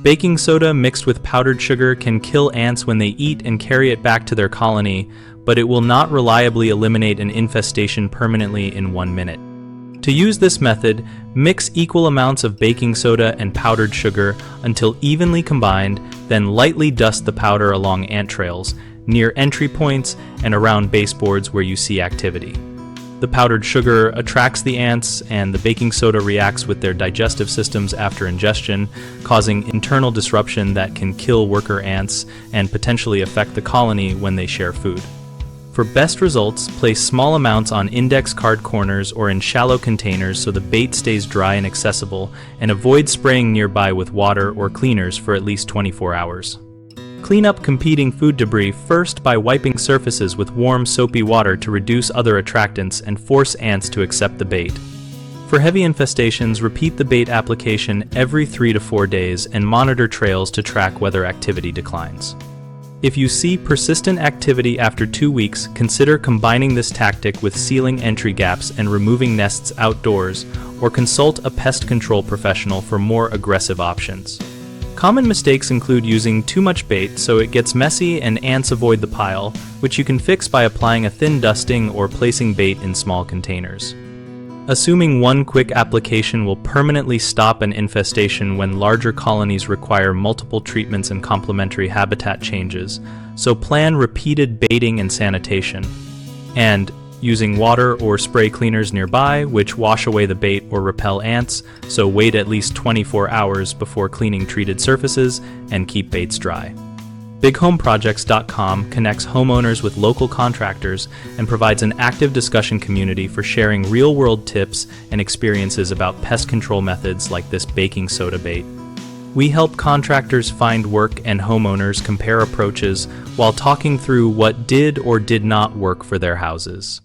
Baking soda mixed with powdered sugar can kill ants when they eat and carry it back to their colony, but it will not reliably eliminate an infestation permanently in 1 minute. To use this method, mix equal amounts of baking soda and powdered sugar until evenly combined, then lightly dust the powder along ant trails, near entry points, and around baseboards where you see activity. The powdered sugar attracts the ants, and the baking soda reacts with their digestive systems after ingestion, causing internal disruption that can kill worker ants and potentially affect the colony when they share food. For best results, place small amounts on index card corners or in shallow containers so the bait stays dry and accessible, and avoid spraying nearby with water or cleaners for at least 24 hours. Clean up competing food debris first by wiping surfaces with warm soapy water to reduce other attractants and force ants to accept the bait. For heavy infestations, repeat the bait application every 3 to 4 days and monitor trails to track whether activity declines. If you see persistent activity after 2 weeks, consider combining this tactic with sealing entry gaps and removing nests outdoors, or consult a pest control professional for more aggressive options. Common mistakes include using too much bait so it gets messy and ants avoid the pile, which you can fix by applying a thin dusting or placing bait in small containers. Assuming one quick application will permanently stop an infestation when larger colonies require multiple treatments and complementary habitat changes, so plan repeated baiting and sanitation. And using water or spray cleaners nearby, which wash away the bait or repel ants, so wait at least 24 hours before cleaning treated surfaces and keep baits dry. BigHomeProjects.com connects homeowners with local contractors and provides an active discussion community for sharing real-world tips and experiences about pest control methods like this baking soda bait. We help contractors find work and homeowners compare approaches while talking through what did or did not work for their houses.